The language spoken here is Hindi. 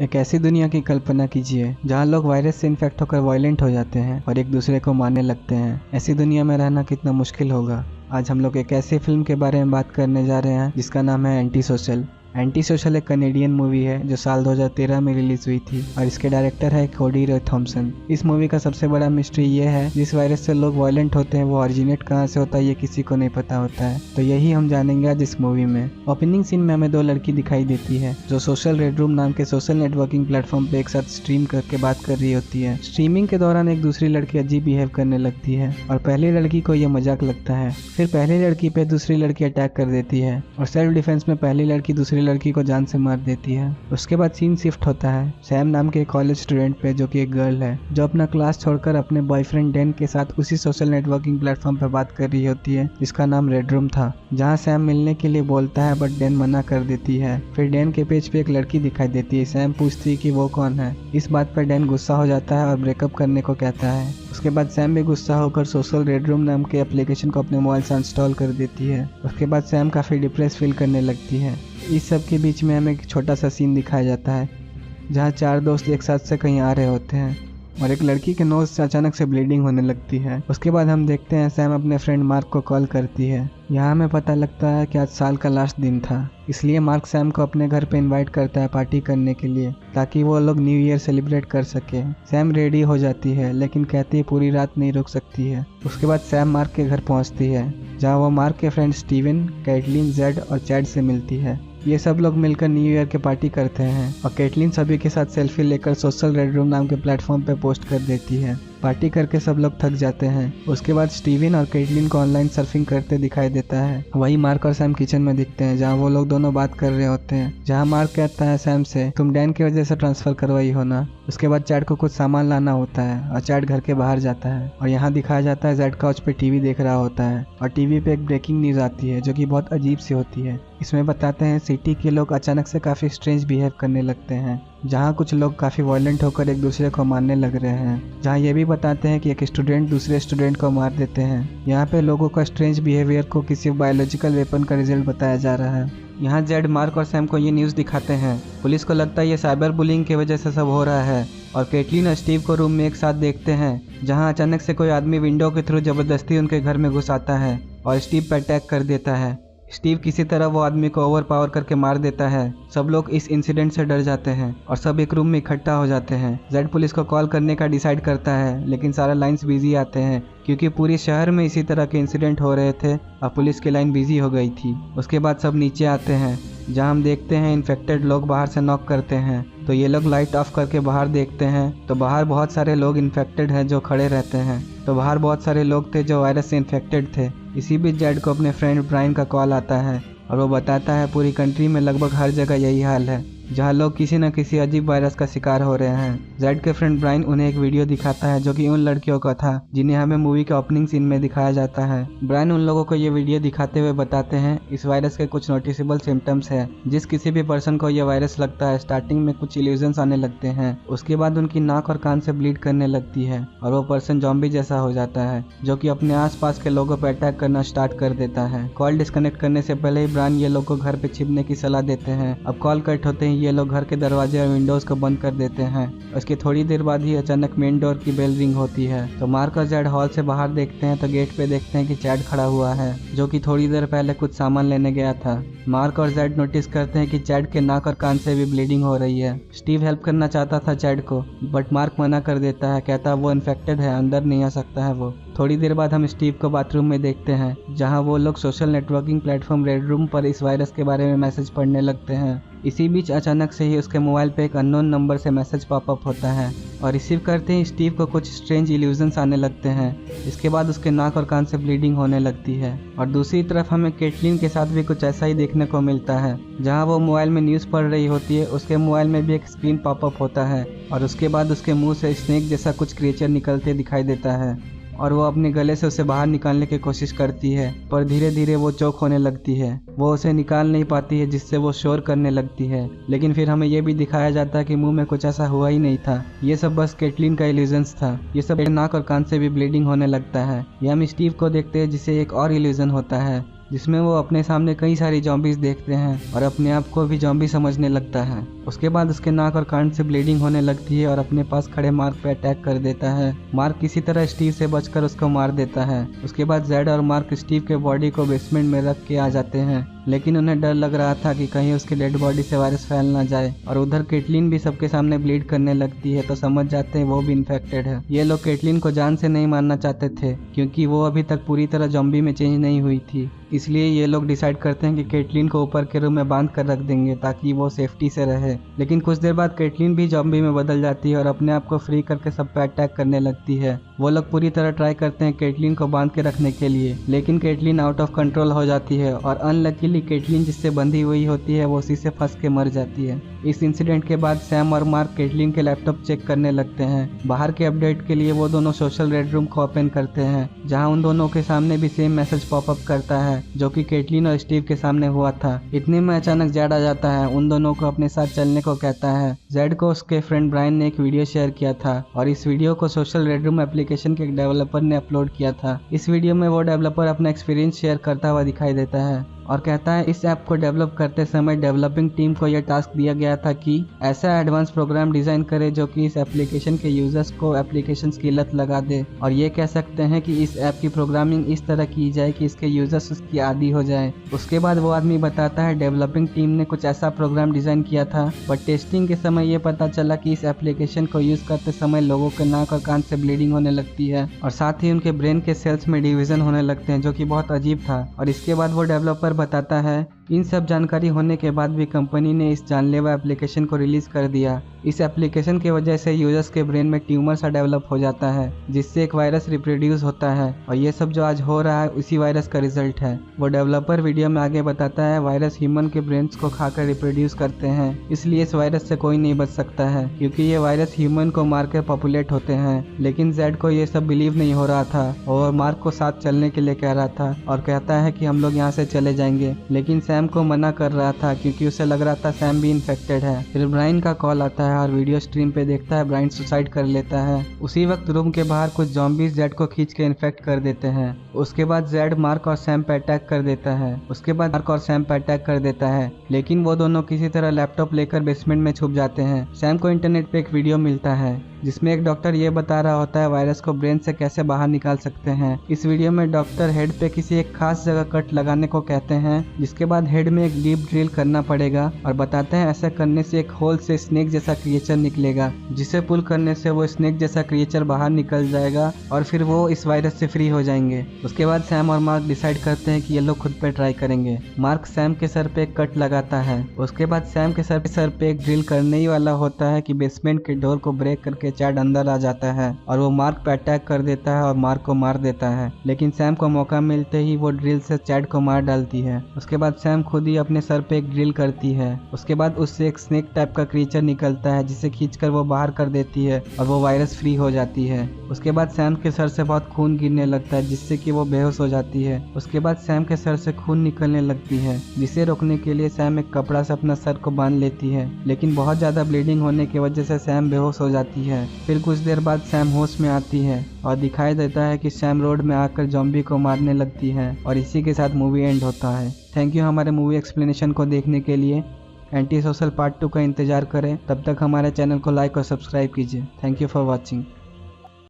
एक ऐसी दुनिया की कल्पना कीजिए जहाँ लोग वायरस से इन्फेक्ट होकर वायलेंट हो जाते हैं और एक दूसरे को मारने लगते हैं। ऐसी दुनिया में रहना कितना मुश्किल होगा। आज हम लोग एक ऐसी फिल्म के बारे में बात करने जा रहे हैं जिसका नाम है एंटी सोशल। एंटी सोशल एक कनेडियन मूवी है जो साल 2013 में रिलीज हुई थी और इसके डायरेक्टर है कोडी रे थॉम्सन। इस मूवी का सबसे बड़ा मिस्ट्री ये है जिस वायरस से लोग वायलेंट होते हैं वो ओरिजिनेट कहाँ से होता है ये किसी को नहीं पता होता है। तो यही हम जानेंगे आज इस मूवी में। ओपनिंग सीन में हमें दो लड़की दिखाई देती है जो सोशल रेड रूम नाम के सोशल नेटवर्किंग प्लेटफॉर्म पे एक साथ स्ट्रीम करके बात कर रही होती है। स्ट्रीमिंग के दौरान एक दूसरी लड़की अजीब बिहेव करने लगती है और पहली लड़की को यह मजाक लगता है। फिर पहली लड़की पे दूसरी लड़की अटैक कर देती है और सेल्फ डिफेंस में पहली लड़की दूसरी लड़की को जान से मार देती है। उसके बाद सीन शिफ्ट होता है सैम नाम के कॉलेज स्टूडेंट पे जो कि एक गर्ल है जो अपना क्लास छोड़कर अपने बॉयफ्रेंड डैन के साथ उसी सोशल नेटवर्किंग प्लेटफॉर्म पे बात कर रही होती है जिसका नाम रेड रूम था, जहाँ सैम मिलने के लिए बोलता है बट डैन मना कर देती है। फिर डैन के पेज पे एक लड़की दिखाई देती है। सैम पूछती है कि वो कौन है। इस बात पर डैन गुस्सा हो जाता है और ब्रेकअप करने को कहता है। उसके बाद सैम भी गुस्सा होकर सोशल रेड रूम नाम के एप्लीकेशन को अपने मोबाइल से इंस्टॉल कर देती है। उसके बाद सैम काफ़ी डिप्रेस फील करने लगती है। इस सब के बीच में हमें एक छोटा सा सीन दिखाया जाता है जहाँ चार दोस्त एक साथ से कहीं आ रहे होते हैं और एक लड़की के नोज से अचानक से ब्लीडिंग होने लगती है। उसके बाद हम देखते हैं सैम अपने फ्रेंड मार्क को कॉल करती है। यहाँ हमें पता लगता है कि आज साल का लास्ट दिन था, इसलिए मार्क सैम को अपने घर पे इनवाइट करता है पार्टी करने के लिए ताकि वो लोग न्यू ईयर सेलिब्रेट कर सके। सैम रेडी हो जाती है लेकिन कहती है पूरी रात नहीं रुक सकती है। उसके बाद सैम मार्क के घर पहुँचती है जहाँ वो मार्क के फ्रेंड स्टीवन, कैटलिन, जेड और चैड से मिलती है। ये सब लोग मिलकर न्यू ईयर के पार्टी करते हैं और कैटलिन सभी के साथ सेल्फी लेकर सोशल रेड रूम नाम के प्लेटफॉर्म पे पोस्ट कर देती है। पार्टी करके सब लोग थक जाते हैं। उसके बाद स्टीवन और कैटलिन को ऑनलाइन सर्फिंग करते दिखाई देता है। वही मार्क और सैम किचन में दिखते हैं जहाँ वो लोग दोनों बात कर रहे होते हैं। जहाँ मार्क कहता है सैम से तुम डैन की वजह से ट्रांसफर करवाई हो ना। उसके बाद चैड को कुछ सामान लाना होता है और चैड घर के बाहर जाता है और यहाँ दिखाया जाता है जेड काउच पे टीवी देख रहा होता है और टीवी पे एक ब्रेकिंग न्यूज आती है जो कि बहुत अजीब सी होती है। इसमें बताते हैं सिटी के लोग अचानक से काफ़ी स्ट्रेंज बिहेव करने लगते हैं, जहाँ कुछ लोग काफ़ी वायलेंट होकर एक दूसरे को मारने लग रहे हैं। जहाँ ये भी बताते हैं कि एक स्टूडेंट दूसरे स्टूडेंट को मार देते हैं। यहाँ पे लोगों का स्ट्रेंज बिहेवियर को किसी बायोलॉजिकल वेपन का रिजल्ट बताया जा रहा है। यहाँ जेड मार्क और सैम को ये न्यूज़ दिखाते हैं। पुलिस को लगता है ये साइबर बुलिंग की वजह से सब हो रहा है और कैटलिन और स्टीव को रूम में एक साथ देखते हैं जहाँ अचानक से कोई आदमी विंडो के थ्रू ज़बरदस्ती उनके घर में घुस आता है और स्टीव पर अटैक कर देता है। स्टीव किसी तरह वो आदमी को ओवर पावर करके मार देता है। सब लोग इस इंसिडेंट से डर जाते हैं और सब एक रूम में इकट्ठा हो जाते हैं। जेड पुलिस को कॉल करने का डिसाइड करता है लेकिन सारा लाइंस बिजी आते हैं क्योंकि पूरे शहर में इसी तरह के इंसिडेंट हो रहे थे और पुलिस की लाइन बिजी हो गई थी। उसके बाद सब नीचे आते हैं जहाँ हम देखते हैं इन्फेक्टेड लोग बाहर से नॉक करते हैं तो ये लोग लाइट ऑफ करके बाहर देखते हैं तो बाहर बहुत सारे लोग इन्फेक्टेड हैं जो खड़े रहते हैं। तो बाहर बहुत सारे लोग थे जो वायरस से इन्फेक्टेड थे। इसी बीच जेड को अपने फ्रेंड ब्रायन का कॉल आता है और वो बताता है पूरी कंट्री में लगभग हर जगह यही हाल है जहाँ लोग किसी न किसी अजीब वायरस का शिकार हो रहे हैं। जेड के फ्रेंड ब्रायन उन्हें एक वीडियो दिखाता है जो कि उन लड़कियों का था जिन्हें हमें मूवी के ओपनिंग सीन में दिखाया जाता है। ब्रायन उन लोगों को ये वीडियो दिखाते हुए बताते हैं इस वायरस के कुछ नोटिसेबल सिम्टम्स है। जिस किसी भी पर्सन को यह वायरस लगता है स्टार्टिंग में कुछ इल्यूजन्स आने लगते हैं, उसके बाद उनकी नाक और कान से ब्लीड करने लगती है और वो पर्सन जॉम्बी जैसा हो जाता है जो कि अपने आसपास के लोगों पर अटैक करना स्टार्ट कर देता है। कॉल डिस्कनेक्ट करने से पहले ही ब्रायन ये लोग को घर पे छिपने की सलाह देते हैं। अब कॉल कट होते ही ये लोग घर के दरवाजे और विंडोज को बंद कर देते हैं। उसके थोड़ी देर बाद ही अचानक मेन डोर की बेल रिंग होती है तो मार्क और जेड हॉल से बाहर देखते हैं तो गेट पे देखते हैं कि चैड खड़ा हुआ है जो कि थोड़ी देर पहले कुछ सामान लेने गया था। मार्क और जेड नोटिस करते हैं कि चैड के नाक और कान से भी ब्लीडिंग हो रही है। स्टीव हेल्प करना चाहता था चैड को बट मार्क मना कर देता है, कहता वो इन्फेक्टेड है, अंदर नहीं आ सकता है वो। थोड़ी देर बाद हम स्टीव को बाथरूम में देखते हैं जहां वो लोग social networking platform red room पर इस वायरस के बारे में मैसेज पढ़ने लगते हैं। इसी बीच अचानक से ही उसके मोबाइल पे एक अननोन नंबर से मैसेज पॉपअप होता है और रिसीव करते ही स्टीव को कुछ स्ट्रेंज इल्यूजन्स आने लगते हैं। इसके बाद उसके नाक और कान से ब्लीडिंग होने लगती है और दूसरी तरफ हमें कैटलिन के साथ भी कुछ ऐसा ही देखने को मिलता है। जहां वो मोबाइल में न्यूज़ पढ़ रही होती है उसके मोबाइल में भी एक स्क्रीन पॉपअप होता है और उसके बाद उसके मुंह से स्नेक जैसा कुछ क्रिएचर निकलते दिखाई देता है और वो अपने गले से उसे बाहर निकालने की कोशिश करती है पर धीरे धीरे वो चोक होने लगती है। वो उसे निकाल नहीं पाती है जिससे वो शोर करने लगती है लेकिन फिर हमें ये भी दिखाया जाता है कि मुंह में कुछ ऐसा हुआ ही नहीं था। ये सब बस कैटलिन का इल्यूजन्स था। ये सब नाक और कान से भी ब्लीडिंग होने लगता है। ये हम स्टीव को देखते हैं जिसे एक और इल्यूजन होता है जिसमें वो अपने सामने कई सारी जॉम्बीज देखते हैं और अपने आप को भी जॉम्बी समझने लगता है। उसके बाद उसके नाक और कान से ब्लीडिंग होने लगती है और अपने पास खड़े मार्क पे अटैक कर देता है। मार्क किसी तरह स्टीव से बचकर उसको मार देता है। उसके बाद जेड और मार्क स्टीव के बॉडी को बेसमेंट में रख के आ जाते हैं, लेकिन उन्हें डर लग रहा था कि कहीं उसकी डेड बॉडी से वायरस फैल ना जाए। और उधर केटलिन भी सबके सामने ब्लीड करने लगती है, तो समझ जाते हैं वो भी इन्फेक्टेड है। ये लोग केटलिन को जान से नहीं मारना चाहते थे क्योंकि वो अभी तक पूरी तरह जॉम्बी में चेंज नहीं हुई थी, इसलिए ये लोग डिसाइड करते हैं कि केटलिन को ऊपर के रूम में बांध कर रख देंगे ताकि वो सेफ्टी से रहे। लेकिन कुछ देर बाद केटलिन भी जॉम्बी में बदल जाती है और अपने आप को फ्री करके सब पे अटैक करने लगती है। वो लोग पूरी तरह ट्राई करते हैं केटलिन को बांध के रखने के लिए, लेकिन केटलिन आउट ऑफ कंट्रोल हो जाती है और अनलकीली केटलिन जिससे बंधी हुई होती है वो उसी से फंस के मर जाती है। इस इंसिडेंट के बाद सैम और मार्क केटलिन के लैपटॉप चेक करने लगते हैं। बाहर के अपडेट के लिए वो दोनों सोशल रेड रूम को ओपन करते हैं, जहां उन दोनों के सामने भी सेम मैसेज पॉपअप करता है जो कि केटलिन और स्टीव के सामने हुआ था। इतने में अचानक जेड आ जाता है, उन दोनों को अपने साथ चलने को कहता है। जेड को उसके फ्रेंड ब्रायन ने एक वीडियो शेयर किया था और इस वीडियो को सोशल रेड रूम एप्लीकेशन के एक डेवलपर ने अपलोड किया था। इस वीडियो में वो डेवलपर अपना एक्सपीरियंस शेयर करता हुआ दिखाई देता है और कहता है इस ऐप को डेवलप करते समय डेवलपिंग टीम को यह टास्क दिया गया था कि ऐसा एडवांस प्रोग्राम डिजाइन करे जो कि इस एप्लीकेशन के यूजर्स को एप्लीकेशन की लत लगा दे, और ये कह सकते हैं कि इस ऐप की प्रोग्रामिंग इस तरह की जाए कि इसके यूजर्स उसकी आदी हो जाए। उसके बाद वो आदमी बताता है डेवलपिंग टीम ने कुछ ऐसा प्रोग्राम डिजाइन किया था, बट टेस्टिंग के समय ये पता चला कि इस एप्लीकेशन को यूज करते समय लोगों के नाक और कान से ब्लीडिंग होने लगती है और साथ ही उनके ब्रेन के सेल्स में डिवीजन होने लगते हैं, जो कि बहुत अजीब था। और इसके बाद वो डेवलपर बताता है इन सब जानकारी होने के बाद भी कंपनी ने इस जानलेवा एप्लीकेशन को रिलीज कर दिया। इस एप्लीकेशन की वजह से यूजर्स के ब्रेन में ट्यूमर सा डेवलप हो जाता है जिससे एक वायरस रिप्रोड्यूस होता है, और ये सब जो आज हो रहा है उसी वायरस का रिजल्ट है। वो डेवलपर वीडियो में आगे बताता है वायरस ह्यूमन के ब्रेन्स को खाकर रिप्रोड्यूस करते हैं, इसलिए इस वायरस से कोई नहीं बच सकता है क्योंकि ये वायरस ह्यूमन को मार कर पॉपुलेट होते हैं। लेकिन जेड को ये सब बिलीव नहीं हो रहा था और मार्क को साथ चलने के लिए कह रहा था और कहता है कि हम लोग यहाँ से चले जाएंगे, लेकिन सैम को मना कर रहा था क्योंकि उसे लग रहा था सैम भी इन्फेक्टेड है। फिर ब्रायन का कॉल आता है और वीडियो स्ट्रीम पे देखता है ब्रायन सुसाइड कर लेता है। उसी वक्त रूम के बाहर कुछ जॉम्बीज जेड को खींच के इन्फेक्ट कर देते हैं। उसके बाद जेड मार्क और सैम पे अटैक कर देता है, लेकिन वो दोनों किसी तरह लैपटॉप लेकर बेसमेंट में छुप जाते हैं। सैम को इंटरनेट पे एक वीडियो मिलता है जिसमें एक डॉक्टर ये बता रहा होता है वायरस को ब्रेन से कैसे बाहर निकाल सकते हैं। इस वीडियो में डॉक्टर हेड पे किसी एक खास जगह कट लगाने को कहते हैं, जिसके बाद हेड में एक डीप ड्रिल करना पड़ेगा और बताते हैं ऐसा करने से एक होल से स्नेक जैसा क्रिएचर निकलेगा, जिसे पुल करने से वो स्नेक जैसा क्रिएचर बाहर निकल जाएगा और फिर वो इस वायरस से फ्री हो जाएंगे। उसके बाद सैम और मार्क डिसाइड करते हैं कि ये लोग खुद पे ट्राई करेंगे। मार्क सैम के सर पे एक कट लगाता है। उसके बाद सैम के सर पे एक ड्रिल करने ही वाला होता है कि बेसमेंट के डोर को ब्रेक करके चैड अंदर आ जाता है और वो मार्क पे अटैक कर देता है और मार्क को मार देता है, लेकिन सैम को मौका मिलते ही वो ड्रिल से चैड को मार डालती है। उसके बाद सैम खुद ही अपने सर पे एक ड्रिल करती है। उसके बाद उससे एक स्नेक टाइप का क्रीचर निकलता है जिसे खींचकर वो बाहर कर देती है और वो वायरस फ्री हो जाती है। उसके बाद सैम के सर से बहुत खून गिरने लगता है जिससे कि वो बेहोश हो जाती है। उसके बाद सैम के सर से खून निकलने लगती है, जिसे रोकने के लिए सैम एक कपड़ा से अपना सर को बांध लेती है, लेकिन बहुत ज्यादा ब्लीडिंग होने की वजह से सैम बेहोश हो जाती है। फिर कुछ देर बाद सैम होश में आती है और दिखाई देता है कि सैम रोड में आकर जॉम्बी को मारने लगती है और इसी के साथ मूवी एंड होता है। थैंक यू हमारे मूवी एक्सप्लेनेशन को देखने के लिए। एंटी सोशल पार्ट 2 का इंतजार करें, तब तक हमारे चैनल को लाइक और सब्सक्राइब कीजिए। Thank you for watching.